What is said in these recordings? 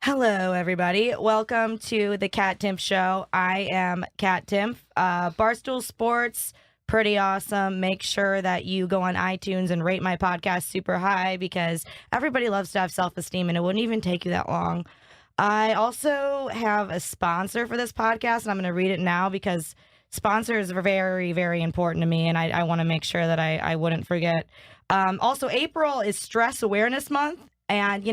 Hello, everybody. Welcome to the Kat Timpf Show. I am Kat Timpf. Barstool Sports, pretty awesome. Make sure that you go on iTunes and rate my podcast super high because everybody loves to have self-esteem, and it wouldn't even take you that long. I also have a sponsor for this podcast, and I'm going to read it now because sponsors are very, very important to me, and I want to make sure that I wouldn't forget. Also, April is Stress Awareness Month, and,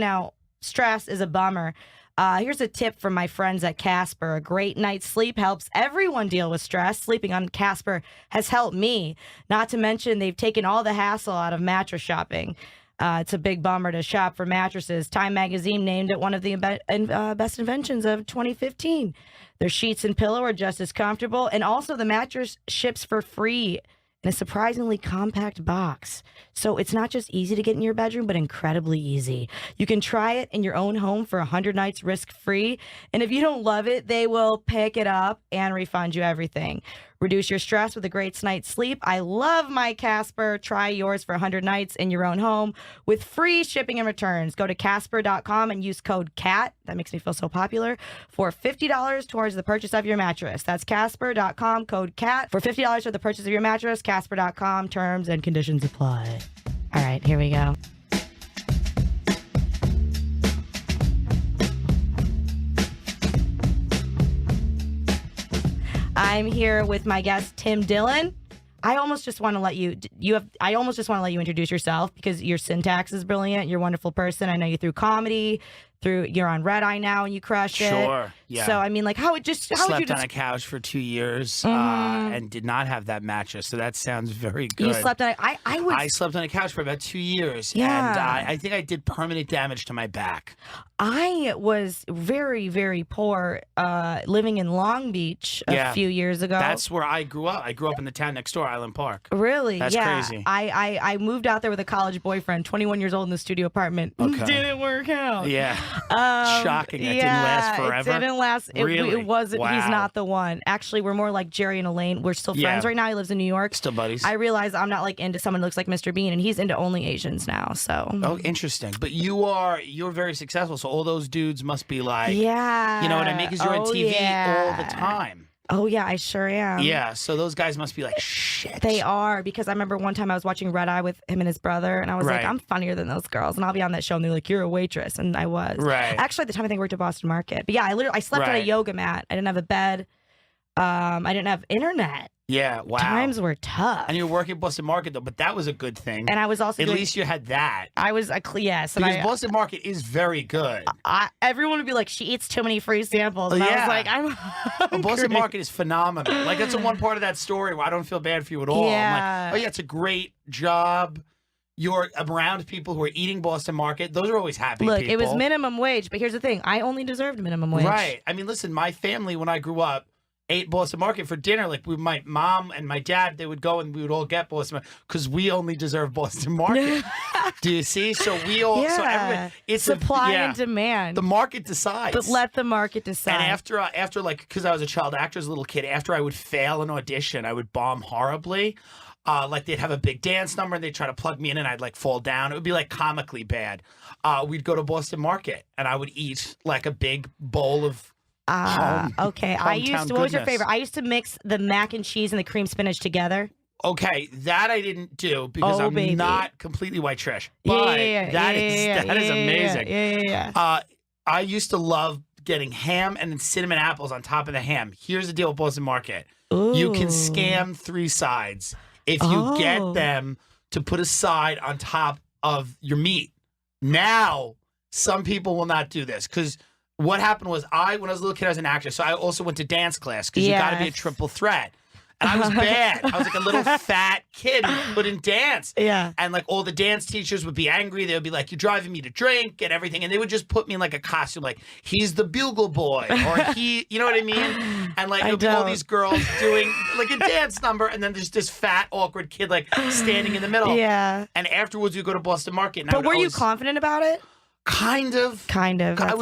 stress is a bummer. Here's a tip from my friends at Casper. A great night's sleep helps everyone deal with stress. Sleeping on Casper has helped me. Not to mention, they've taken all the hassle out of mattress shopping. It's a big bummer to shop for mattresses. Time magazine named it one of the best inventions of 2015. Their sheets and pillow are just as comfortable, and also the mattress ships for free in a surprisingly compact box. So it's not just easy to get in your bedroom, but incredibly easy. You can try it in your own home for 100 nights risk-free. And if you don't love it, they will pick it up and refund you everything. Reduce your stress with a great night's sleep. I love my Casper. Try yours for 100 nights in your own home with free shipping and returns. Go to Casper.com and use code CAT. That makes me feel so popular. For $50 towards the purchase of your mattress. That's Casper.com, code CAT. For $50 for the purchase of your mattress, Casper.com. Terms and conditions apply. All right, here we go. I'm here with my guest, Tim Dillon. I almost just want to let you introduce yourself because your syntax is brilliant. You're a wonderful person. I know you through comedy. You're on Red Eye now and you crush it. Sure, yeah. So, how would you slept on a couch for 2 years and did not have that mattress, so that sounds very good. You slept on I slept on a couch for about 2 years, and I think I did permanent damage to my back. I was very, very poor living in Long Beach a few years ago. That's where I grew up. I grew up in the town next door, Island Park. Really? That's crazy. I moved out there with a college boyfriend, 21 years old in the studio apartment. Okay. Didn't work out. Yeah. Shocking. It didn't last forever. It didn't last. Really? It wasn't. Wow. He's not the one. Actually, we're more like Jerry and Elaine. We're still friends right now. He lives in New York. Still buddies. I realize I'm not like into someone who looks like Mr. Bean, and he's into only Asians now. So. Oh, interesting. But you're very successful, so all those dudes must be like, you know what I mean? Because you're on TV all the time. Oh, yeah, I sure am. Yeah, so those guys must be like, shit. They are, because I remember one time I was watching Red Eye with him and his brother, and I was like, I'm funnier than those girls, and I'll be on that show, and they're like, you're a waitress, and I was. Right. Actually, at the time, I think I worked at Boston Market. But yeah, I slept on a yoga mat. I didn't have a bed. I didn't have internet. Yeah, wow. Times were tough. And you were working at Boston Market, though, but that was a good thing. And I was also At least you had that. I was, yes. Because Boston Market is very good. Everyone would be like, she eats too many free samples. And I was like, I'm well, Boston Market is phenomenal. Like, that's the one part of that story where I don't feel bad for you at all. Yeah. I'm like, oh, yeah, it's a great job. You're around people who are eating Boston Market. Those are always happy people. Look, it was minimum wage, but here's the thing. I only deserved minimum wage. Right. I mean, listen, my family, when I grew up, ate Boston Market for dinner. Like, my mom and my dad, they would go and we would all get Boston Market because we only deserve Boston Market. Do you see? So we all, so everybody, it's supply and demand. The market decides. But let the market decide. And after like, because I was a child actor as a little kid, after I would fail an audition, I would bomb horribly. Like, they'd have a big dance number and they'd try to plug me in and I'd like fall down. It would be like comically bad. We'd go to Boston Market and I would eat like a big bowl of okay. What was your favorite? I used to mix the mac and cheese and the cream spinach together. Okay, that I didn't do because I'm not completely white trash. But that is amazing. Yeah. I used to love getting ham and then cinnamon apples on top of the ham. Here's the deal with Boston Market. Ooh. You can scam 3 sides if you get them to put a side on top of your meat. Now, some people will not do this because what happened was when I was a little kid, I was an actor, so I also went to dance class because you got to be a triple threat. And I was bad. I was like a little fat kid who couldn't dance. Yeah. And like all the dance teachers would be angry. They would be like, you're driving me to drink and everything. And they would just put me in like a costume, like he's the bugle boy or you know what I mean? And like it would be all these girls doing like a dance number. And then there's this fat, awkward kid like standing in the middle. Yeah. And afterwards we go to Boston Market. And but were you confident about it? Kind of. I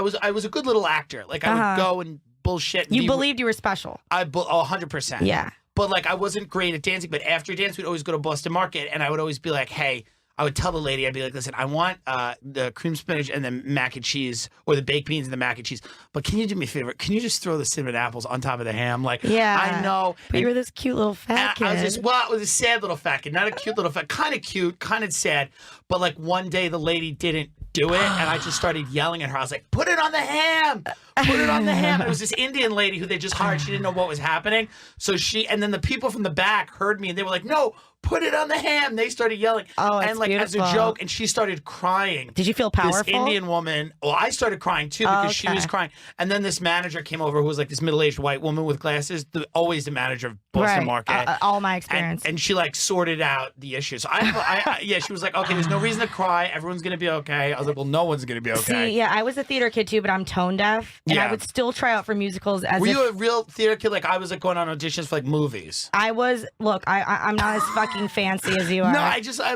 was I was a good little actor. Like I would go and bullshit. You believed you were special. 100%. Yeah. But like I wasn't great at dancing. But after dance, we'd always go to Boston Market, and I would always be like, "Hey, I would tell the lady, I'd be like, listen, I want the cream spinach and the mac and cheese, or the baked beans and the mac and cheese. But can you do me a favor? Can you just throw the cinnamon apples on top of the ham? Like, I know. But you were this cute little fat kid. I was a sad little fat kid, not a cute little fat, kind of cute, kind of sad. But like one day the lady didn't do it, and I just started yelling at her. I was like, put it on the ham! Put it on the ham. And it was this Indian lady who they just hired. She didn't know what was happening. So and then the people from the back heard me, and they were like, no, put it on the ham. They started yelling. Oh, it's and like beautiful. as a joke, and she started crying. Did you feel powerful? This Indian woman, well, I started crying too because she was crying. And then this manager came over who was like this middle-aged white woman with glasses, always the manager of Boston Market. All my experience. And she like sorted out the issues. So yeah, she was like, okay, there's no reason to cry. Everyone's going to be okay. I was like, well, no one's going to be okay. See, yeah, I was a theater kid too, but I'm tone deaf. And I would still try out for musicals as Were you a real theater kid? Like I was like going on auditions for like movies. I was, look, I'm not as fucking fancy as you are. No,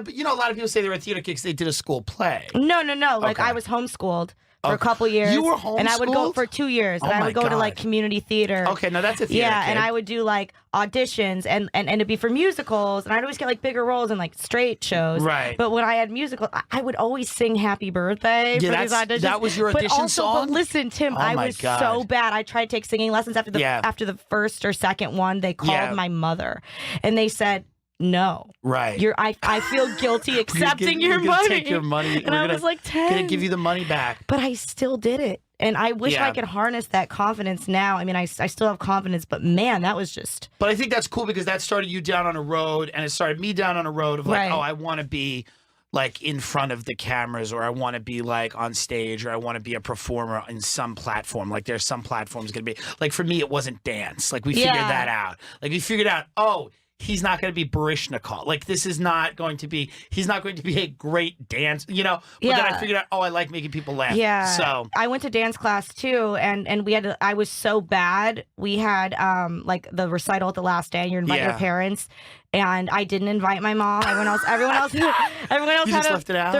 you know, a lot of people say they were a theater kid because they did a school play. No. Like I was homeschooled for a couple years. You were homeschooled? And I would go for 2 years. And I would go to like community theater. Okay, now that's a theater kid. And I would do like auditions and it'd be for musicals, and I'd always get like bigger roles in like straight shows. Right. But when I had musicals, I would always sing Happy Birthday for these auditions. That was your audition song? But listen, Tim, I was so bad. I tried to take singing lessons after the first or second one. They called my mother and they said, no. Right. I feel guilty accepting your money. We're gonna take your money. And I was like 10. Gonna give you the money back. But I still did it. And I wish I could harness that confidence now. I mean, I still have confidence, but man, that was just... But I think that's cool because that started you down on a road, and it started me down on a road of like, oh, I want to be like in front of the cameras, or I want to be like on stage, or I want to be a performer in some platform. Like there's some platforms going to be... Like for me, it wasn't dance. Like we figured that out. Like we figured out, oh... He's not going to be Barishnikov. Like, this is not going to be, he's not going to be a great dance, you know? But then I figured out, I like making people laugh. Yeah. So I went to dance class too, and we had, I was so bad. We had, like, the recital at the last day, and you invite your parents. And I didn't invite my mom. Everyone else had their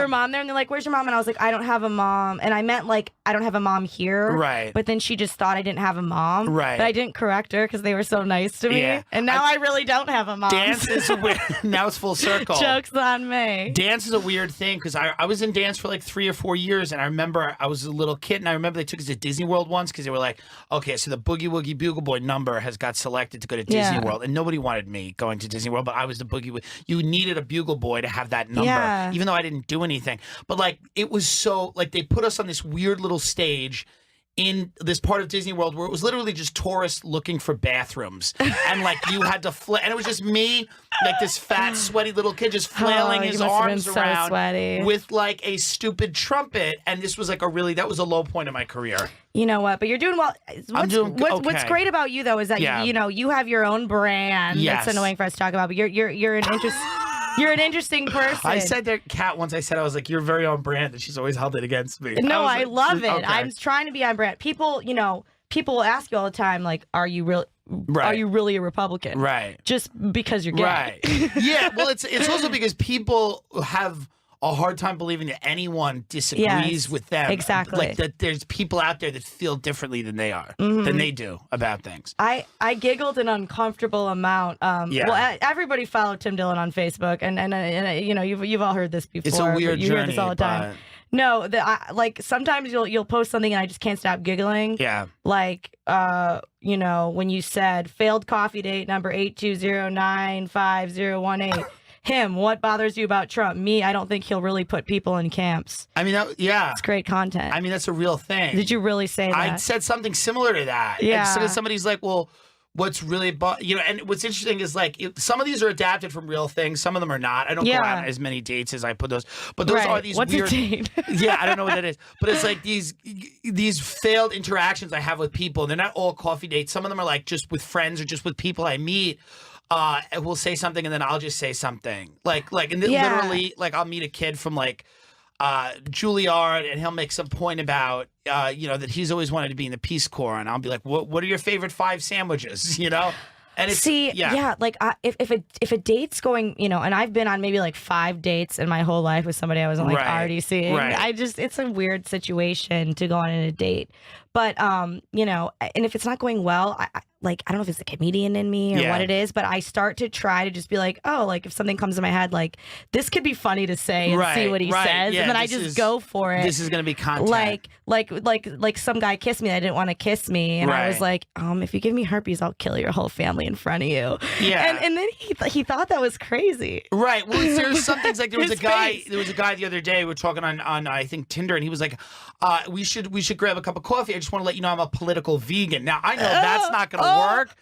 mom there, and they're like, "Where's your mom?" And I was like, "I don't have a mom." And I meant like, I don't have a mom here. Right. But then she just thought I didn't have a mom. Right. But I didn't correct her because they were so nice to me. Yeah. And now I really don't have a mom. Dance is weird. Now it's full circle. Joke's on me. Dance is a weird thing because I was in dance for like 3 or 4 years, and I remember I was a little kid, and I remember they took us to Disney World once because they were like, "Okay, so the Boogie Woogie Bugle Boy number has got selected to go to Disney World," and nobody wanted me going to Disney World, but I was the Boogie Woogie. You needed a bugle boy to have that number, even though I didn't do anything. But like, it was so like they put us on this weird little stage in this part of Disney World where it was literally just tourists looking for bathrooms, and like you had to and it was just me, like this fat, sweaty little kid just flailing his arms around with like a stupid trumpet, and this was like that was a low point in my career. You know what? But you're doing well. What's great about you though is that you know you have your own brand. Yes. That's annoying for us to talk about, but you're an interest. You're an interesting person. I said that Kat once. I was like, "You're very on brand," and she's always held it against me. No, I love it. Okay. I'm trying to be on brand. People, you know, people will ask you all the time, like, "Are you real? Right. Are you really a Republican?" Right. Just because you're gay. Right. Yeah. Well, it's also because people have a hard time believing that anyone disagrees with them. Exactly. Like that there's people out there that feel differently than they are, than they do about things. I giggled an uncomfortable amount. Well, everybody followed Tim Dillon on Facebook, and you know, you've all heard this before. It's a weird journey. You hear this all the time. No, like sometimes you'll post something and I just can't stop giggling. Yeah. Like, you know, when you said failed coffee date number 820950018. Him, what bothers you about Trump? Me, I don't think he'll really put people in camps. I mean, it's great content. I mean, that's a real thing. Did you really say that? I said something similar to that. Yeah. And somebody's like, well, what's really, you know, and what's interesting is like, some of these are adapted from real things. Some of them are not. I don't go out on as many dates as I put those. But those are these What's weird. A date? Yeah, I don't know what that is. But it's like these failed interactions I have with people. They're not all coffee dates. Some of them are like just with friends or just with people I meet. We'll say something and then I'll just say something literally, like I'll meet a kid from like Juilliard and he'll make some point about you know, that he's always wanted to be in the Peace Corps, and I'll be like, what are your favorite 5 sandwiches? You know. And it's, like if a date's going, you know, and I've been on maybe like 5 dates in my whole life with somebody I wasn't like already seeing. Right. It's a weird situation to go on a date, but you know, and if it's not going well, like, I don't know if it's a comedian in me or what it is, but I start to try to just be like, oh, like if something comes to my head, like this could be funny to say and see what he says. And then I just go for it. This is going to be content. Like some guy kissed me that didn't want to kiss me. And I was like, if you give me herpes, I'll kill your whole family in front of you. Yeah. And then he thought that was crazy. Right. Well, there's some things like there was a guy the other day, we were talking on I think Tinder, and he was like, we should grab a cup of coffee. I just want to let you know I'm a political vegan. Now, I know that's not going to work.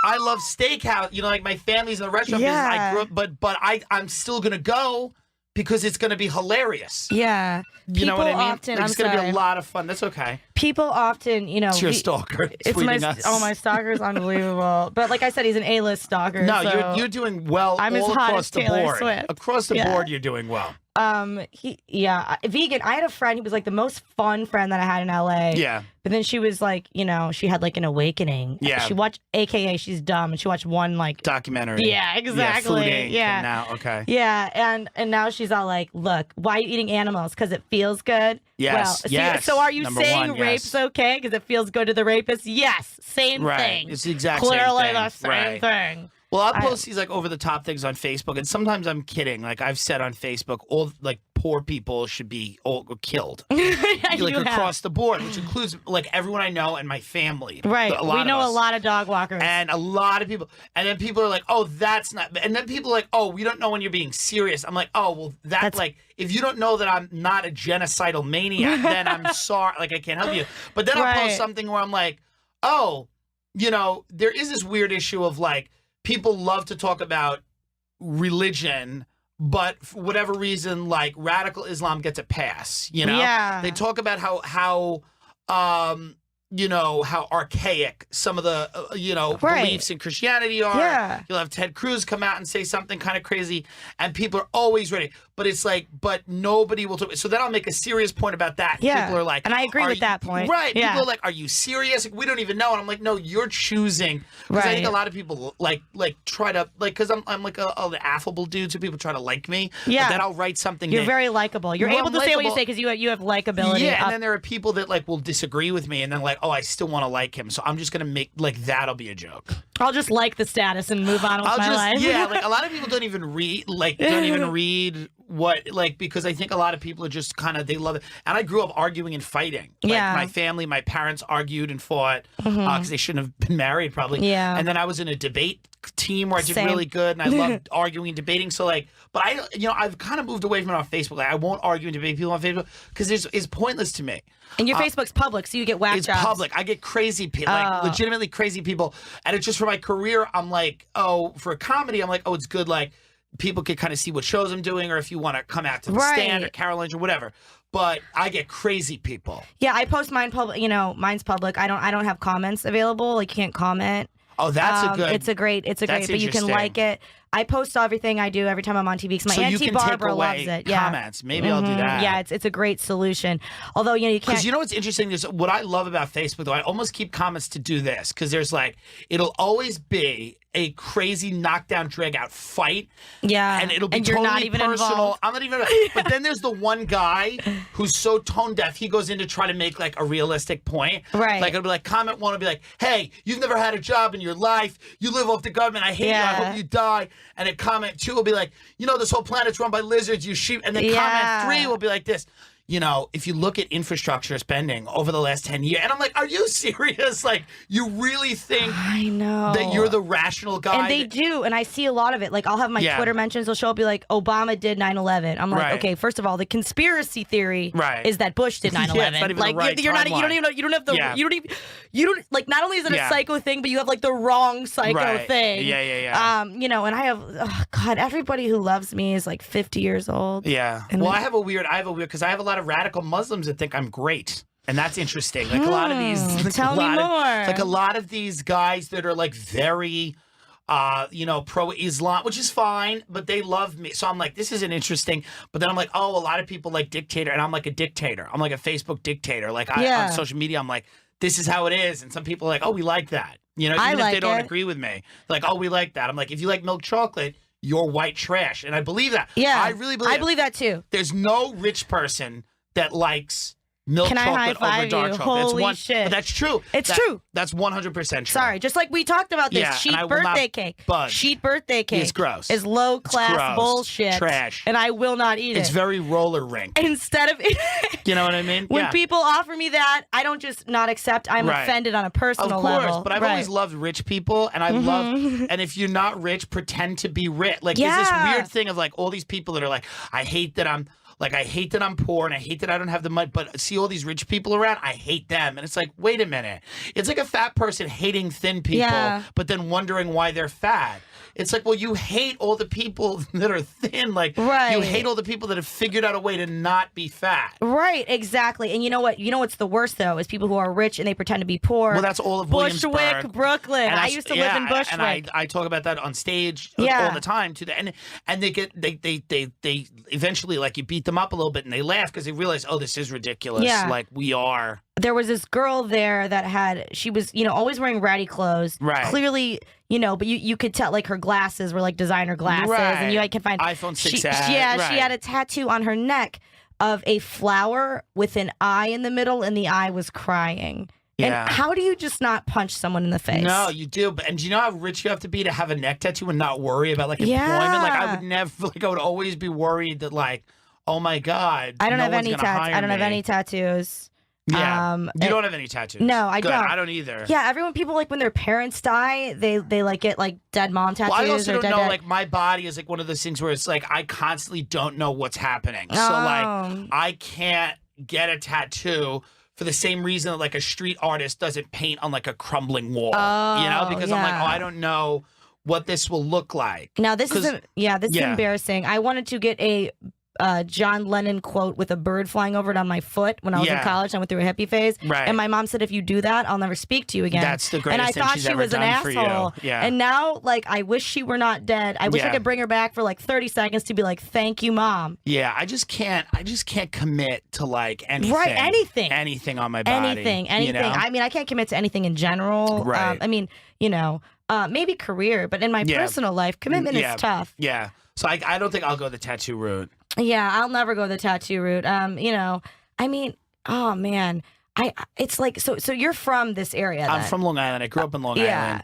I love steakhouse. You know, like my family's in the restaurant business. I grew up, but I'm still going to go because it's going to be hilarious. Yeah. You know what I mean? It's going to be a lot of fun. That's okay. People often, you know. It's your stalker. My stalker's unbelievable. But like I said, he's an A-list stalker. No, so you're doing well I'm all as hot across as the Taylor board. Swift. Across the board, you're doing well. Vegan. I had a friend who was like the most fun friend that I had in LA. Yeah. But then she was like, you know, she had like an awakening. Yeah. She watched, AKA she's dumb, and she watched one like documentary. Yeah, exactly. Yeah, Food Inc. Yeah. And now, okay. Yeah, and now she's all like, look, why are you eating animals? Because it feels good. Yes. Well, yes. So are you Number saying one, rape's okay because it feels good to the rapist? Yes. Same thing. It's the exact Clearly same thing. the same thing. Well, I'll post these like over the top things on Facebook, and sometimes I'm kidding. Like I've said on Facebook, all like poor people should be all killed, like across the board, which includes like everyone I know and my family. Right. We know a lot of dog walkers and a lot of people, and then people are like, "Oh, that's not," and then people are like, "Oh, we don't know when you're being serious." I'm like, "Oh, well, that's like if you don't know that I'm not a genocidal maniac, then I'm sorry, like I can't help you." But then I'll post something where I'm like, "Oh, you know, there is this weird issue of like." People love to talk about religion, but for whatever reason, like radical Islam gets a pass. You know, they talk about how you know, how archaic some of the beliefs in Christianity are. Yeah. You'll have Ted Cruz come out and say something kind of crazy, and people are always ready. But it's like, but nobody will talk. So then I'll make a serious point about that. Yeah. People are like, and I agree with that point. Right. Yeah. People are like, are you serious? Like, we don't even know. And I'm like, no, you're choosing. Because I think a lot of people like try to, like, because I'm like an affable dude, so people try to like me. Yeah. But then I'll write something. You're very likable. You're able to say what you say because you have likability. Yeah, and then there are people that like will disagree with me and then like, oh, I still want to like him. So I'm just going to make, like, that'll be a joke. I'll just like the status and move on with my life. Yeah, like a lot of people don't even read what, like, because I think a lot of people are just kind of, they love it. And I grew up arguing and fighting. Like, my family, my parents argued and fought because they shouldn't have been married probably. Yeah. And then I was in a debate team where I did really good and I loved arguing and debating. So like, but I've kind of moved away from it on Facebook. Like, I won't argue and debate people on Facebook because it's pointless to me. And your Facebook's public, so you get whack jobs. It's public. I get crazy people, like legitimately crazy people. And it's just for my career, I'm like, oh, for a comedy, I'm like, oh, it's good. Like, people can kind of see what shows I'm doing, or if you want to come out to the stand or Caroline's or whatever. But I get crazy people. Yeah, I post mine public. You know, mine's public. I don't have comments available. Like, you can't comment. Oh, that's a good. It's a great. But you can like it. I post everything I do every time I'm on TV because my auntie Barbara loves it. Yeah, comments. Maybe I'll do that. Yeah, it's a great solution. Although you can't. Because you know what's interesting is what I love about Facebook. Though I almost keep comments to do this because there's like it'll always be a crazy knockdown drag out fight. Yeah, and it'll be you're totally not even personal. Involved. I'm not even. But then there's the one guy who's so tone deaf. He goes in to try to make like a realistic point. Right. Like it'll be like comment one will be like, "Hey, you've never had a job in your life. You live off the government. I hate you. I hope you die." And then comment 2 will be like, "You know, this whole planet's run by lizards. You sheep." And then comment 3 will be like this. You know, if you look at infrastructure spending over the last 10 years, and I'm like, are you serious? Like, you really think that you're the rational guy? And they do, and I see a lot of it. Like, I'll have my Twitter mentions, they'll show up, be like, Obama did 9/11. I'm like, okay, first of all, the conspiracy theory is that Bush did 9/11. Like, you're not, you don't even know, you don't have the, you don't, like, not only is it a psycho thing, but you have, like, the wrong psycho thing. Yeah. You know, and I have, oh, God, everybody who loves me is, like, 50 years old. Yeah. And well, I have a weird, because I have a lot of radical Muslims that think I'm great. And that's interesting. Like a lot of these, tell me more. Like a lot of these guys that are like very, pro-Islam, which is fine, but they love me. So I'm like, this isn't interesting. But then I'm like, oh, a lot of people like dictator, and I'm like a dictator. I'm like a Facebook dictator. Like on social media, I'm like, this is how it is. And some people are like, oh, we like that. You know, even if they don't agree with me, like, oh, we like that. I'm like, if you like milk chocolate, you're white trash. And I believe that. Yeah. I really believe I believe that too. There's no rich person that likes milk Can I chocolate over high-five dark you? chocolate. Holy shit. But that's true. It's true. That's 100% true. Sorry, just like we talked about this Yeah, sheet and I will not birthday cake. budge. Sheet birthday cake It's gross. is low class gross. bullshit. Trash. And I will not eat It's it. very roller rink. Instead of You know what I mean? when Yeah. people offer me that, I don't just not accept. I'm Right. offended on a personal Of course, level. but I've Right. always loved rich people, and I love. And if you're not rich, pretend to be rich. Like there's this Yeah. weird thing of like all these people that are like, I hate that I'm poor, and I hate that I don't have the money. But see all these rich people around, I hate them, and it's like, wait a minute, it's like a fat person hating thin people, Yeah. but then wondering why they're fat. It's like, well, you hate all the people that are thin. Like, Right. you hate all the people that have figured out a way to not be fat. Right, exactly. And you know what? You know what's the worst though is people who are rich and they pretend to be poor. Well, that's all of Bushwick, Williamsburg. Brooklyn. And I used to live in Bushwick. And I talk about that on stage Yeah. all the time too. And they eventually, like, you beat them up a little bit and they laugh because they realize, oh, this is ridiculous. Yeah. Like, we are. There was this girl there that she was, always wearing ratty clothes. Right. Clearly, but you could tell, like, her glasses were like designer glasses. Right. And you can find iPhone 6S. She had a tattoo on her neck of a flower with an eye in the middle, and the eye was crying. Yeah. And how do you just not punch someone in the face? No, you do. And do you know how rich you have to be to have a neck tattoo and not worry about, like, employment? Like, I would never, like, I would always be worried that, like, oh my God, I don't no have one's any gonna hire I don't have me. any tattoos. Yeah. You don't have any tattoos? No, I Good. don't. I don't either. Yeah, people like when their parents die, they like get like dead mom tattoos. Well, I also or don't dead know, dad. like, my body is like one of those things where it's like I constantly don't know what's happening. So, like, I can't get a tattoo for the same reason that, like, a street artist doesn't paint on, like, a crumbling wall. Because I'm like, yeah. I don't know what this will look like. Now this is this is embarrassing. I wanted to get a John Lennon quote with a bird flying over it on my foot when I was in college. I went through a hippie phase, Right. and my mom said, "If you do that, I'll never speak to you again." That's the and greatest I thing thought she's she ever was an done for you. asshole. Yeah. And now, like, I wish she were not dead. I wish I Yeah. could bring her back for like 30 seconds to be like, "Thank you, mom." Yeah, I just can't commit to, like, anything. Right, anything. Anything on my body. Anything. You know? I mean, I can't commit to anything in general. Right. I mean, maybe career, but in my personal life, commitment is tough. Yeah. So I don't think I'll go the tattoo route. Yeah, I'll never go the tattoo route. I mean, oh man, it's like so you're from this area. I'm then. from Long Island. I grew up in Long Yeah.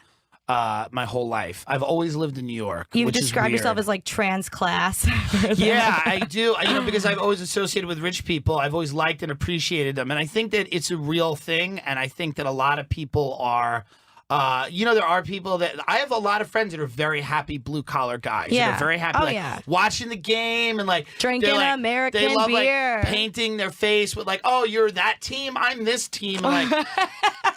Island my whole life. I've always lived in New York. You which is describe yourself weird. as like trans class. Yeah, I do. Because I've always associated with rich people. I've always liked and appreciated them. And I think that it's a real thing. And I think that a lot of people are, there are people that, I have a lot of friends that are very happy blue collar guys. Yeah. They're very happy, Oh, like, yeah. watching the game and, like, Drinking they're, like, American they love, beer. like, painting their face with, like, oh, you're that team, I'm this team. And, like,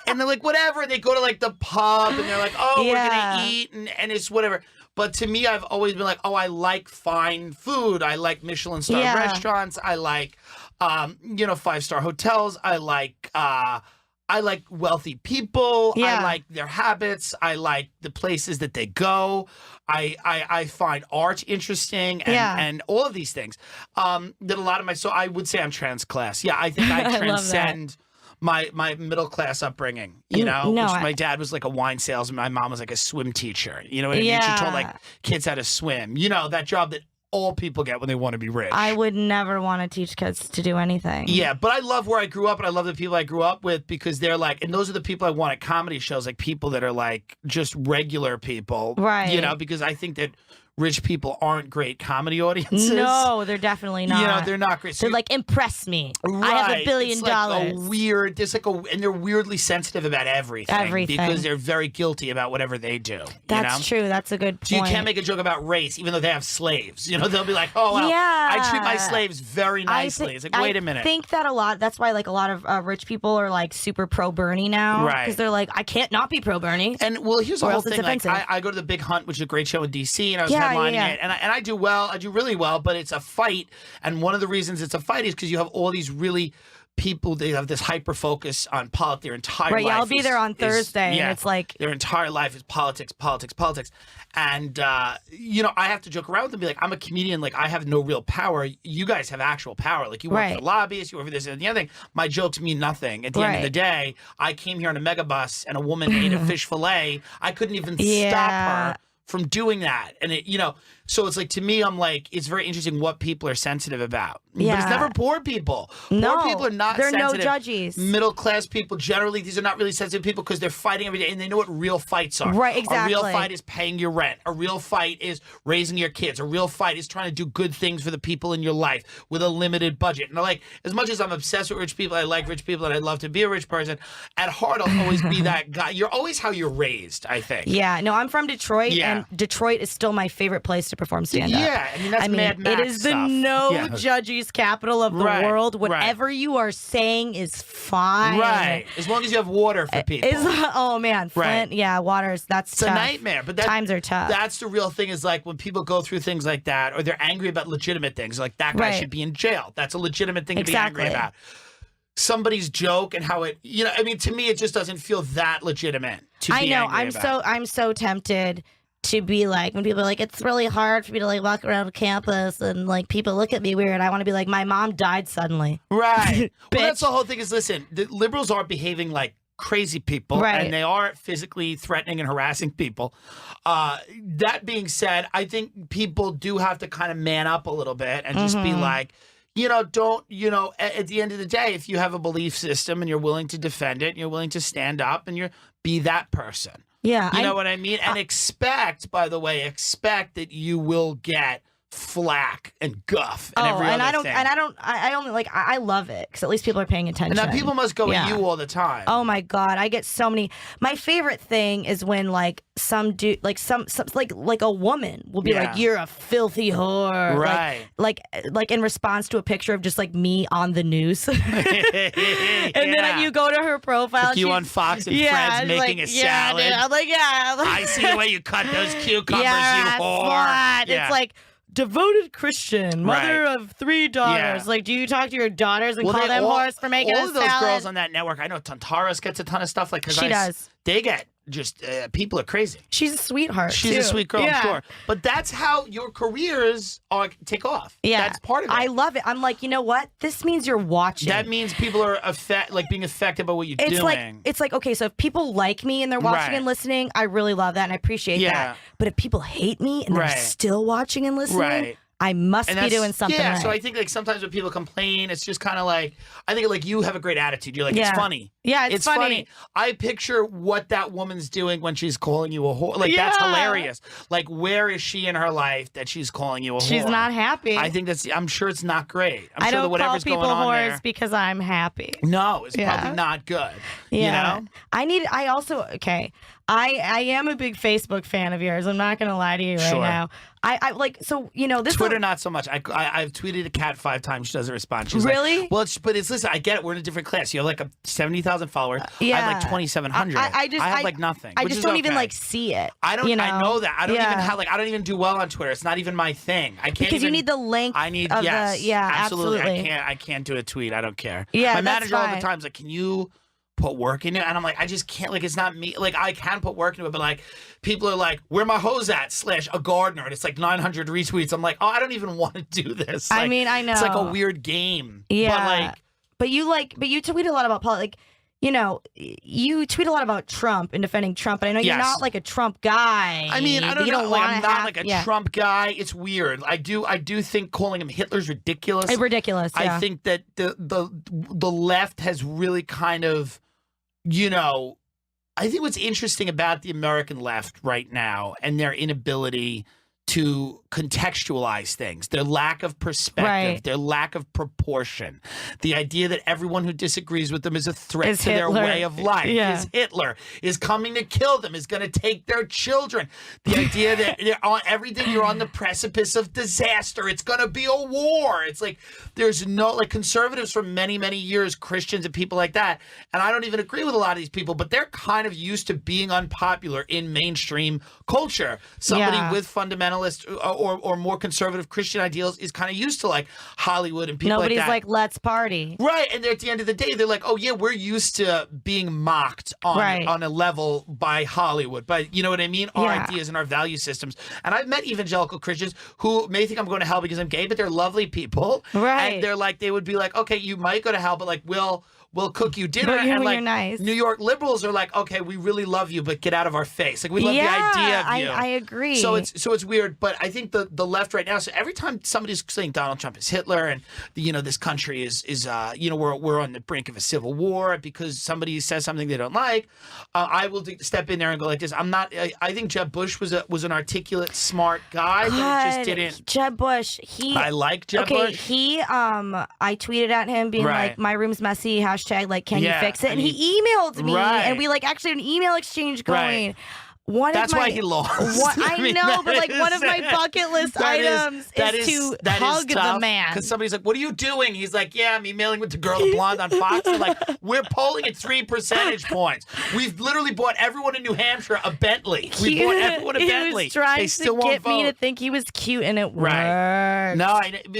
and they're like, whatever. They go to, like, the pub and they're like, oh, we're Yeah. going to eat and it's whatever. But to me, I've always been like, oh, I like fine food. I like Michelin star Yeah. restaurants. I like, 5-star hotels. I like wealthy people. Yeah. I like their habits. I like the places that they go. I find art interesting and all of these things. That a lot of so I would say I'm trans class. Yeah, I think I love that. transcend my middle class upbringing. No, My dad was like a wine salesman. My mom was like a swim teacher. You know what I mean? She taught, like, kids how to swim. That job that all people get when they want to be rich. I would never want to teach kids to do anything. Yeah, but I love where I grew up and I love the people I grew up with because they're like, and those are the people I want at comedy shows, like people that are like just regular people. Right. Because I think that rich people aren't great comedy audiences. No, they're definitely not. They're not great. They're like, impress me. I have $1 billion. It's like a weird, and they're weirdly sensitive about everything. Because they're very guilty about whatever they do. That's true. That's a good point. So you can't make a joke about race, even though they have slaves. They'll be like, oh, well, Yeah. I treat my slaves very nicely. It's like, wait a minute. I think that a lot, that's why, like, a lot of rich people are, like, super pro-Bernie now. Right. Because they're like, I can't not be pro-Bernie. And, well, here's the Or whole else it's thing. Like, offensive. I go to the Big Hunt, which is a great show in D.C., and I was Yeah, headlining yeah. it. And I do well. I do really well, but it's a fight. And one of the reasons it's a fight is because you have all these really people, they have this hyper focus on politics their entire life. Right, yeah, I'll be there on Thursday, and it's like... Their entire life is politics. And, I have to joke around with them and be like, I'm a comedian. Like, I have no real power. You guys have actual power. Like, you work for lobbyists, you work for this and the other thing. My jokes mean nothing. At the end of the day, I came here on a megabus and a woman ate a fish fillet. I couldn't even stop her from doing that. And it, so it's like, to me, I'm like, it's very interesting what people are sensitive about. Yeah. But it's never poor people. No, Poor people are not they're sensitive. no judges. Middle class people, generally, these are not really sensitive people because they're fighting every day and they know what real fights are. Right, exactly. A real fight is paying your rent. A real fight is raising your kids. A real fight is trying to do good things for the people in your life with a limited budget. And like, as much as I'm obsessed with rich people, I like rich people, and I'd love to be a rich person, at heart, I'll always be that guy. You're always how you're raised, I think. Yeah, no, I'm from Detroit, and Detroit is still my favorite place to perform stand-up. Yeah, I mean, that's Mad Max it is the stuff. judges capital of the world. Whatever you are saying is fine. Right, as long as you have water for people. Oh, man, Flint, water's, that's it's tough. a nightmare. But times are tough. That's the real thing, is like when people go through things like that, or they're angry about legitimate things, like that guy should be in jail. That's a legitimate thing to be angry about. Somebody's joke and how it, I mean, to me, it just doesn't feel that legitimate to be angry about. I'm so tempted to be like, when people are like, it's really hard for me to like walk around campus and like people look at me weird. I want to be like, my mom died suddenly. Right. Well, that's the whole thing is, listen, the liberals are behaving like crazy people, and they are physically threatening and harassing people. That being said, I think people do have to kind of man up a little bit and just be like, at the end of the day, if you have a belief system and you're willing to defend it, and you're willing to stand up and be that person. Yeah. You know what I mean? And expect that you will get flack and guff and every other thing. I love it because at least people are paying attention. And now people must go at you all the time. Oh my God, I get so many. My favorite thing is when like some dude, like like a woman will be like, "You're a filthy whore," right? Like in response to a picture of just like me on the news, and then you go to her profile, like you on Fox and Friends making a salad. Dude. I'm like, I see the way you cut those cucumbers, you whore. Slut. It's like, devoted Christian, mother of 3 daughters. Like, do you talk to your daughters and call them whores for making a salad? All of those girls on that network, I know Tantaras gets a ton of stuff. Like, she does. They get just, people are crazy. She's a sweetheart, She's a sweet girl, I'm sure. But that's how your careers take off. Yeah. That's part of it. I love it. I'm like, you know what? This means you're watching. That means people are being affected by what you're doing. It's like, okay, so if people like me and they're watching and listening, I really love that and I appreciate that. But if people hate me and they're still watching and listening, I must be doing something right. So I think like sometimes when people complain, it's just kind of like, I think like you have a great attitude. You're like, it's funny. Yeah, it's funny. I picture what that woman's doing when she's calling you a whore. Like, that's hilarious. Like, where is she in her life that she's calling you a whore? She's not happy. I think I'm sure it's not great. I don't call people whores because I'm happy. No, it's probably not good. Yeah. You know? I am a big Facebook fan of yours. I'm not going to lie to you right now. I like, so, this Twitter, not so much. I've tweeted a Cat 5 times. She doesn't respond. She's really? Like, listen, I get it. We're in a different class. You have like 70,000 followers. I have like 2,700. I have like nothing. I just don't even like see it. I know that. I don't even have I don't even do well on Twitter. It's not even my thing. I can't because you need the link. I need absolutely. I can't do a tweet. I don't care. Yeah, my manager all the time is like, can you put work into it? And I'm like, I just can't. Like, it's not me. Like, I can put work into it, but like, people are like, where my hose at / a gardener, and it's like 900 retweets. I'm like, oh, I don't even want to do this. Like, I mean, I know it's like a weird game. Yeah, but you tweet a lot about politics. You tweet a lot about Trump and defending Trump, and I know you're not like a Trump guy. I mean, I don't know. I'm not like a Trump guy. It's weird. I do think calling him Hitler's ridiculous. It's ridiculous. Yeah. I think that the left has really kind of, I think what's interesting about the American left right now and their inability to contextualize things, their lack of perspective, their lack of proportion, the idea that everyone who disagrees with them is a threat to their way of life, is Hitler, is coming to kill them, is going to take their children, the idea that everything, you're on the precipice of disaster, it's going to be a war. It's like there's no, like, conservatives for many, many years, Christians and people like that, and I don't even agree with a lot of these people, but they're kind of used to being unpopular in mainstream culture. Somebody with fundamentalist or more conservative Christian ideals is kind of used to like Hollywood and people Nobody's like that. like, let's party. Right. And at the end of the day, they're like, oh yeah, we're used to being mocked on a level by Hollywood. But you know what I mean? Our ideas and our value systems. And I've met evangelical Christians who may think I'm going to hell because I'm gay, but they're lovely people. Right. And they're like, they would be like, okay, you might go to hell, but like, we'll we'll cook you dinner. But and you're like nice. New York liberals are like, okay, we really love you, but get out of our face. Like we love the idea of you. I agree. So it's weird, but I think the left right now. So every time somebody's saying Donald Trump is Hitler, and this country is we're on the brink of a civil war because somebody says something they don't like, I will step in there and go like this. I'm not. I think Jeb Bush was an articulate, smart guy, but it just didn't. Jeb Bush. I like Jeb Bush. I tweeted at him being like, my room's messy, hashtag like, can you fix it? And he emailed me, and we like actually had an email exchange going. That's why he lost. I know, but like one of my bucket list items is to hug the man. Because somebody's like, what are you doing? He's like, yeah, I'm emailing with the girl, the blonde on Fox. They're like, we're polling at 3 percentage points. We've literally bought everyone in New Hampshire a Bentley. We bought everyone a Bentley. He was trying they still to won't get vote. me to think he was cute, and it worked. No,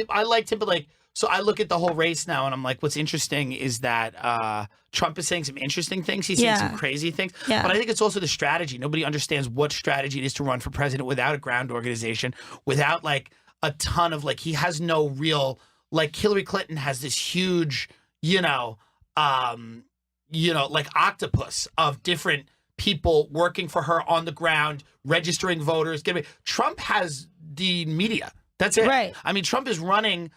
I liked him, but like, so I look at the whole race now, and I'm like, what's interesting is that Trump is saying some interesting things. He's saying some crazy things. Yeah. But I think it's also the strategy. Nobody understands what strategy it is to run for president without a ground organization, without like a ton of like, he has no real, like Hillary Clinton has this huge, like octopus of different people working for her on the ground, registering voters. Trump has the media. That's it. Right. I mean, Trump is running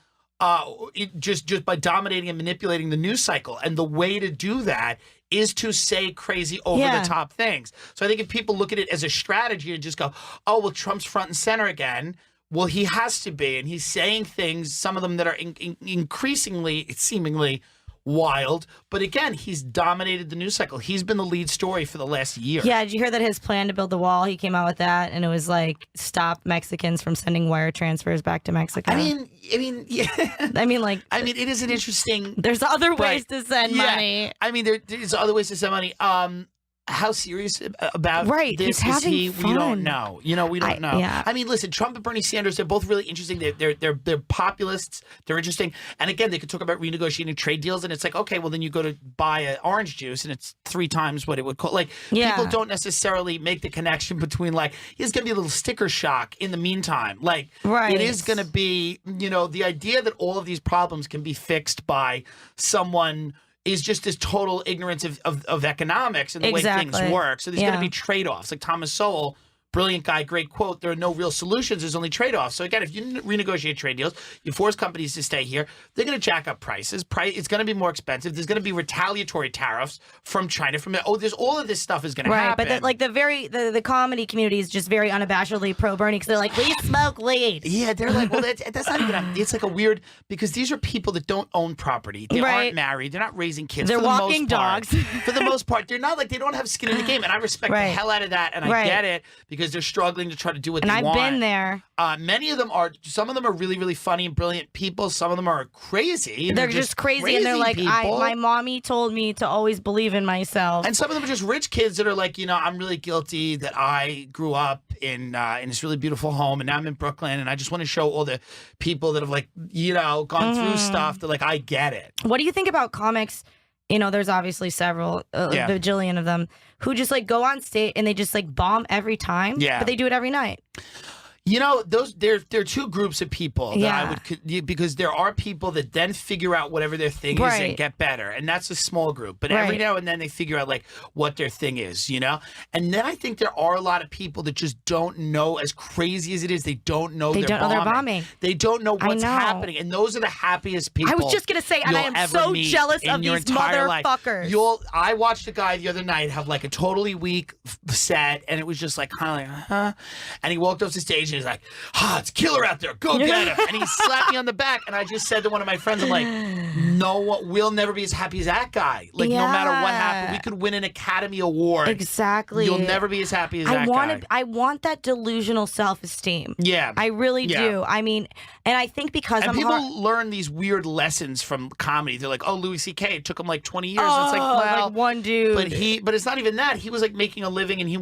just by dominating and manipulating the news cycle. And the way to do that is to say crazy over-the-top things. So I think if people look at it as a strategy and just go, oh, well, Trump's front and center again, well, he has to be. And he's saying things, some of them that are increasingly, seemingly wild. But again, he's dominated the news cycle. He's been the lead story for the last year. Yeah, did you hear that his plan to build the wall, he came out with that, and it was like, stop Mexicans from sending wire transfers back to Mexico. I mean, yeah. it is an interesting... There's other ways to send money. I mean, there's other ways to send money. How serious about this is he? Fun. We don't know. We don't know. Yeah. I mean, listen, Trump and Bernie Sanders, they're both really interesting. They're populists. They're interesting. And again, they could talk about renegotiating trade deals, and it's like, okay, well, then you go to buy an orange juice, and it's 3 times what it would cost. Like, people don't necessarily make the connection between, like, there's going to be a little sticker shock in the meantime. Like, it is going to be, the idea that all of these problems can be fixed by someone is just this total ignorance of economics and the way things work. So there's going to be trade-offs. Like Thomas Sowell, brilliant guy, great quote, there are no real solutions, there's only trade-offs. So again, if you renegotiate trade deals, you force companies to stay here, they're going to jack up prices. It's going to be more expensive. There's going to be retaliatory tariffs from China. There's all of this stuff is going to happen. Right, but the comedy community is just very unabashedly pro-Bernie because they're like, we smoke weed. Yeah, they're like, well, that's not even, it's like a weird, because these are people that don't own property. They aren't married. They're not raising kids. They're walking dogs. For the most part, they're not like, they don't have skin in the game. And I respect the hell out of that, and I get it, because they're struggling to try to do what they want. And I've been there. Some of them are really, really funny and brilliant people. Some of them are crazy. They're just crazy, and they're like, my mommy told me to always believe in myself. And some of them are just rich kids that are like, I'm really guilty that I grew up in this really beautiful home, and now I'm in Brooklyn, and I just want to show all the people that have gone through stuff that I get it. What do you think about comics? There's obviously several, bajillion of them, who just go on stage and they just bomb every time. Yeah. But they do it every night. There are 2 groups of people that I would, because there are people that then figure out whatever their thing is and get better, and that's a small group. But every now and then they figure out what their thing is, And then I think there are a lot of people that just don't know, as crazy as it is, they don't know they're bombing. They don't know what's happening, and those are the happiest people. I was just gonna say, and I am so jealous of these motherfuckers. I watched a guy the other night have a totally weak set, and it was just kind of huh? And he walked up to stage and he's like, it's killer out there, go get him. And he slapped me on the back, and I just said to one of my friends, I'm like, no, we'll never be as happy as that guy. No matter what happened, we could win an Academy Award. Exactly. You'll never be as happy as that guy. I want that delusional self-esteem. Yeah. I really do. I mean, and I think because people learn these weird lessons from comedy. They're like, Louis C.K., it took him 20 years. Oh, and it's well, one dude. But it's not even that. He was making a living, and he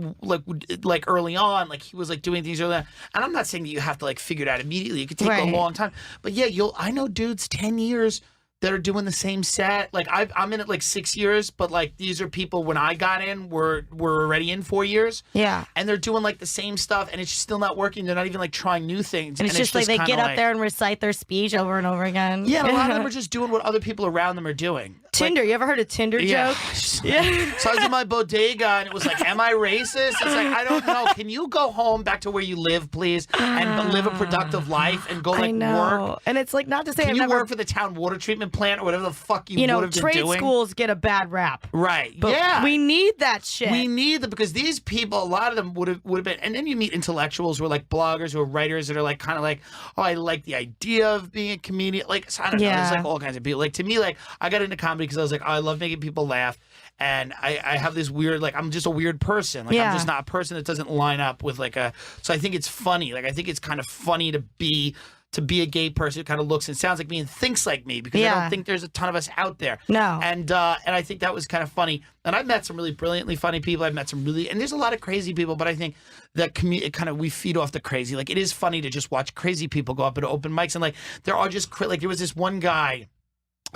early on, he was doing things early on. And I'm not saying that you have to figure it out immediately. It could take a long time. But yeah, I know dudes 10 years that are doing the same set. I'm in it 6 years, but these are people when I got in were already in 4 years. Yeah. And they're doing the same stuff, and it's still not working. They're not even trying new things. And it's just they get up there and recite their speech over and over again. Yeah, a lot of them are just doing what other people around them are doing. Tinder. You ever heard a Tinder joke? Yeah. So I was in my bodega, and it was like, am I racist? It's like, I don't know. Can you go home back to where you live, please, and live a productive life and go work? And it's like, not to say Can you work for the town water treatment plant or whatever the fuck you would have been doing? Trade schools get a bad rap. Right. But we need that shit. We need them because these people, a lot of them would have been, and then you meet intellectuals who are like bloggers, who are writers that are like kind of like, oh, I like the idea of being a comedian. Like, so I don't know. There's like all kinds of people. Like, to me, like, I got into comedy because I was like, oh, I love making people laugh. And I have this weird, like, I'm just a weird person. Like, I'm just not a person that doesn't line up with like so I think it's funny. Like, I think it's kind of funny to be a gay person who kind of looks and sounds like me and thinks like me, because I don't think there's a ton of us out there. No. And I think that was kind of funny. And I've met some really brilliantly funny people. I've met some and there's a lot of crazy people, but I think that we feed off the crazy. Like, it is funny to just watch crazy people go up at open mics, and like, there are just like, there was this one guy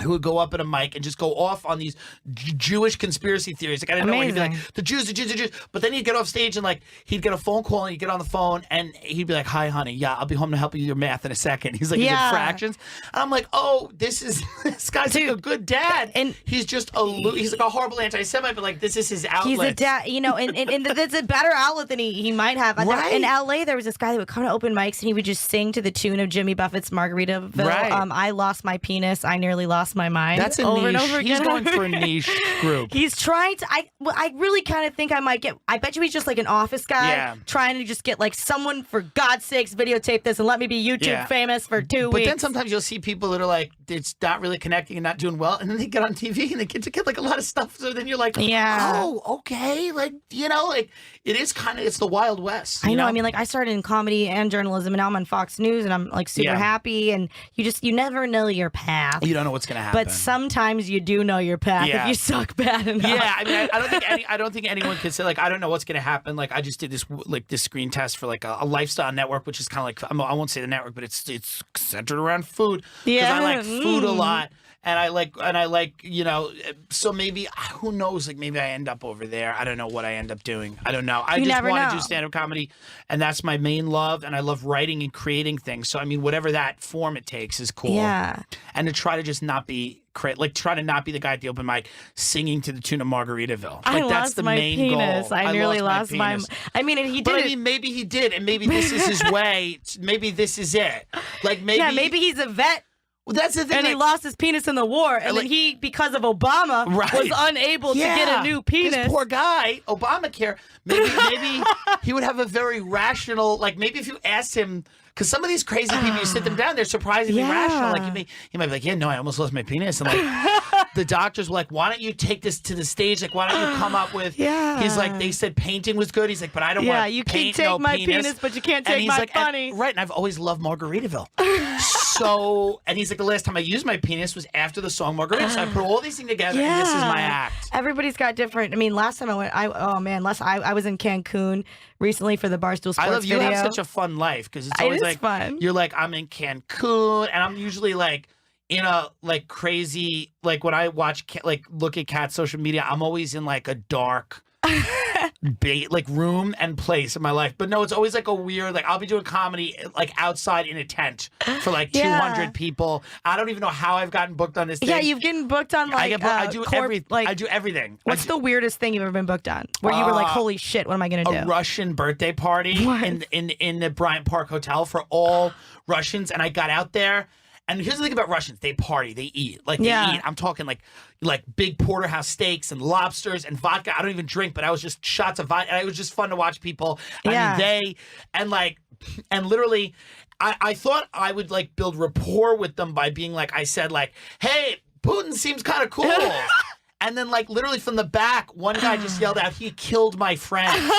who would go up at a mic and just go off on these Jewish conspiracy theories. Like, I didn't know, he'd be like, the Jews. But then he'd get off stage and like, he'd get a phone call and he'd get on the phone and he'd be like, hi, honey. Yeah, I'll be home to help you with your math in a second. He's like, is it fractions? And I'm like, oh, this guy's like a good dad. And he's just he's like a horrible anti-Semite, but like, this is his outlet. He's a dad, and that's a better outlet than he might have. Right. In LA, there was this guy that would come to open mics and he would just sing to the tune of Jimmy Buffett's Margaritaville. Right. I lost my penis. I nearly lost my mind. That's a over niche. And over again. He's going for a niche group. He's trying to. I really kind of think I might get. I bet you he's just like an office guy trying to just get like someone, for God's sakes, videotape this and let me be YouTube famous for 2 weeks. But then sometimes you'll see people that are like, it's not really connecting and not doing well, and then they get on TV and they get to get like a lot of stuff. So then you're like, oh, okay, like, like, it is kind of, it's the Wild West. I know. I mean, like, I started in comedy and journalism, and now I'm on Fox News, and I'm like super happy. And you never know your path. You don't know what's gonna happen. But sometimes you do know your path if you suck bad enough. Yeah, I mean, I don't think anyone can say like, I don't know what's gonna happen. Like, I just did this screen test for like a lifestyle network, which is kind of like, I won't say the network, but it's centered around food, because I like food a lot. And I like, so maybe, who knows, like, maybe I end up over there. I don't know what I end up doing. I don't know. I just want to do stand-up comedy, and that's my main love, and I love writing and creating things. So, I mean, whatever that form it takes is cool. Yeah. And to try to just not be, try to not be the guy at the open mic singing to the tune of Margaritaville. Like, that's the main goal. I nearly lost my penis. I mean, and he did. But I mean, maybe he did, and maybe this is his way. Maybe this is it. Like, maybe he's a vet. Well, that's the thing. And he lost his penis in the war, and then he, because of Obama, was unable to get a new penis. This poor guy, Obamacare. Maybe he would have a very rational, like, maybe if you asked him, because some of these crazy people, you sit them down, they're surprisingly rational. Like, he might be like, yeah, no, I almost lost my penis. And like, the doctors were like, why don't you take this to the stage? Like, why don't you come up with, he's like, they said painting was good. He's like, but I don't want you paint, can take my penis, but you can't take my funny. Right, and I've always loved Margaritaville. So, and he's like, the last time I used my penis was after the song Margarita. So I put all these things together, and this is my act. Everybody's got different. I mean, last time I went, I was in Cancun recently for the Barstool Sports I love you video. have such a fun life, because it's always like fun. You're like, I'm in Cancun, and I'm usually like in a like crazy, like when I watch look at Kat's social media, I'm always in like a dark like room and place in my life. But no, it's always like a weird, like, I'll be doing comedy like outside in a tent for like 200 people. I don't even know how I've gotten booked on this thing. Yeah, you've gotten booked on like I do everything. What's the weirdest thing you've ever been booked on? Where you were like, holy shit, what am I gonna do? A Russian birthday party in the Bryant Park Hotel for all Russians, and I got out there. And here's the thing about Russians: they party, they eat, like they eat. I'm talking like big porterhouse steaks and lobsters and vodka. I don't even drink, but I was just shots of vodka. And it was just fun to watch people. I mean, and literally, I thought I would like build rapport with them by being like, I said like, hey, Putin seems kind of cool. And then like literally from the back, one guy just yelled out, he killed my friend.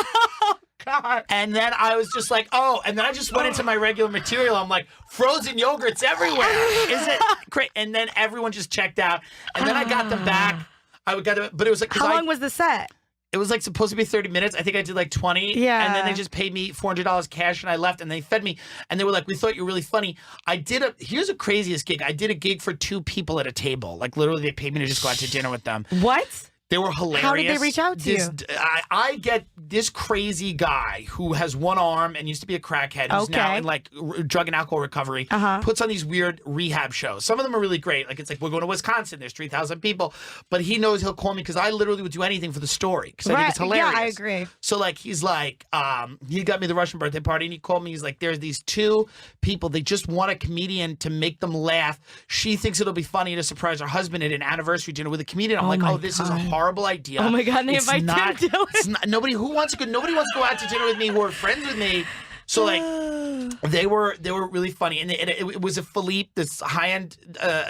God. And then I was just like, oh, and then I just went into my regular material. I'm like, frozen yogurt's everywhere. Is it great? And then everyone just checked out. And then I got them back. But it was like, how long was the set? It was like supposed to be 30 minutes. I think I did like 20. Yeah. And then they just paid me $400 cash, and I left, and they fed me. And they were like, we thought you were really funny. Here's the craziest gig. I did a gig for 2 people at a table. Like literally they paid me to just go out to dinner with them. What? They were hilarious. How did they reach out to you? I get this crazy guy who has one arm and used to be a crackhead who's now in like drug and alcohol recovery, puts on these weird rehab shows. Some of them are really great. Like it's like, we're going to Wisconsin. There's 3,000 people. But he knows he'll call me because I literally would do anything for the story because I think it's hilarious. Yeah, I agree. So like he's like, he got me the Russian birthday party and he called me. He's like, there's these two people. They just want a comedian to make them laugh. She thinks it'll be funny to surprise her husband at an anniversary dinner with a comedian. I'm like, oh, this is a horrible idea. Oh my God, and they invite Tim Dillon. Nobody wants to go out to dinner with me who are friends with me. So like they were really funny, and it was a Philippe, this high-end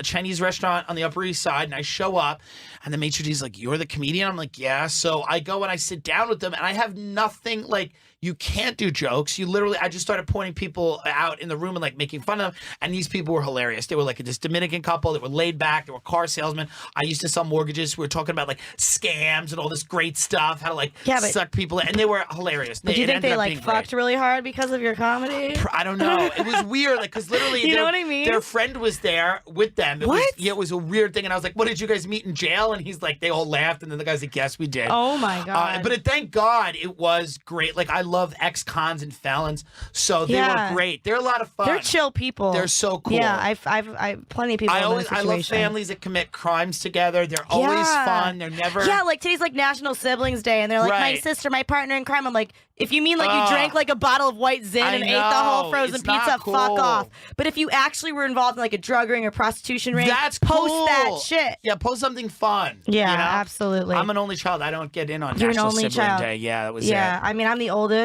Chinese restaurant on the Upper East Side, and I show up, and the maitre d's like, "You're the comedian?" I'm like, "Yeah." So I go and I sit down with them, and I have nothing like. You can't do jokes. I just started pointing people out in the room and like making fun of them. And these people were hilarious. They were like this Dominican couple. They were laid back. They were car salesmen. I used to sell mortgages. We were talking about like scams and all this great stuff, how to like suck people in. And they were hilarious. But do you think they like fucked really hard because of your comedy? I don't know. It was weird. Like, cause literally, you know what I mean? Their friend was there with them. It was a weird thing. And I was like, what, did you guys meet in jail? And he's like, they all laughed. And then the guy's like, yes, we did. Oh my God. But thank God it was great. Like I love ex-cons and felons, so they were great. They're a lot of fun. They're chill people. They're so cool. Yeah, I've plenty of people. I love families that commit crimes together. They're always fun. They're never. Yeah, like today's like National Siblings Day, and they're like my sister, my partner in crime. I'm like, if you mean like you drank like a bottle of white Zin and ate the whole frozen pizza, cool. fuck off. But if you actually were involved in like a drug ring or prostitution ring, that's post cool. that shit. Yeah, post something fun. Yeah, you know? absolutely. I'm an only child. I don't get in on You're National an only Sibling child. Day. Yeah, that was it. Yeah, I mean, I'm the oldest.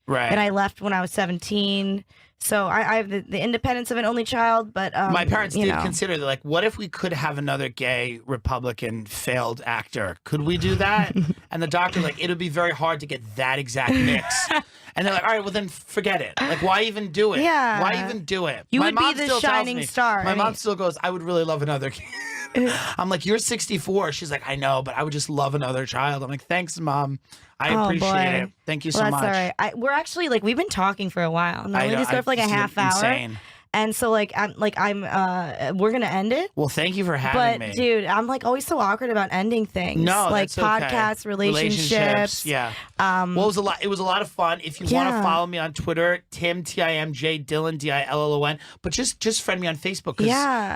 Right. And I left when I was 17. So I have the independence of an only child, but my parents did consider, they're like, what if we could have another gay Republican failed actor? Could we do that? And the doctor like, it would be very hard to get that exact mix. And they're like, all right, well then forget it. Like, why even do it? Yeah. Why even do it? You My would mom be the still tells shining me- star. My mom still goes, I would really love another kid. I'm like, you're 64. She's like, I know, but I would just love another child. I'm like, thanks, Mom. I appreciate it. Thank you so much. That's all right. We're actually like, we've been talking for a while. And we just go for like a half hour. Insane. And so like we're gonna end it. Well, thank you for having me. But dude, I'm like always so awkward about ending things. No, like that's okay. podcasts, relationships. Yeah. Well, it was a lot of fun. If you want to follow me on Twitter, Tim Timj Dillon Dillon. But just friend me on Facebook.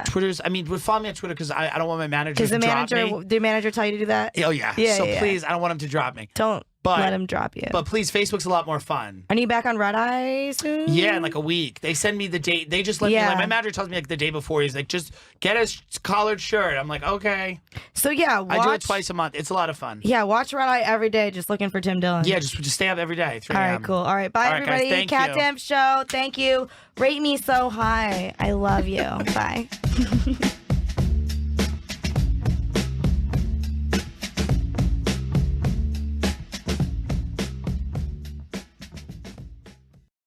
Twitter's. I mean, follow me on Twitter because I don't want my manager to drop me. Did the manager tell you to do that? Oh yeah. So please, I don't want him to drop me. Don't. Let him drop you. But please, Facebook's a lot more fun. Are you back on Red Eye soon? Yeah, in like a week. They send me the date. They just let me, like, my manager tells me like the day before, he's like, just get a collared shirt. I'm like, okay. So yeah, I do it twice a month. It's a lot of fun. Yeah, watch Red Eye every day, just looking for Tim Dillon. Yeah, just stay up every day. 3 All right, cool. All right, bye everybody. Guys, Kat Timpf Show. Thank you. Rate me so high. I love you. Bye.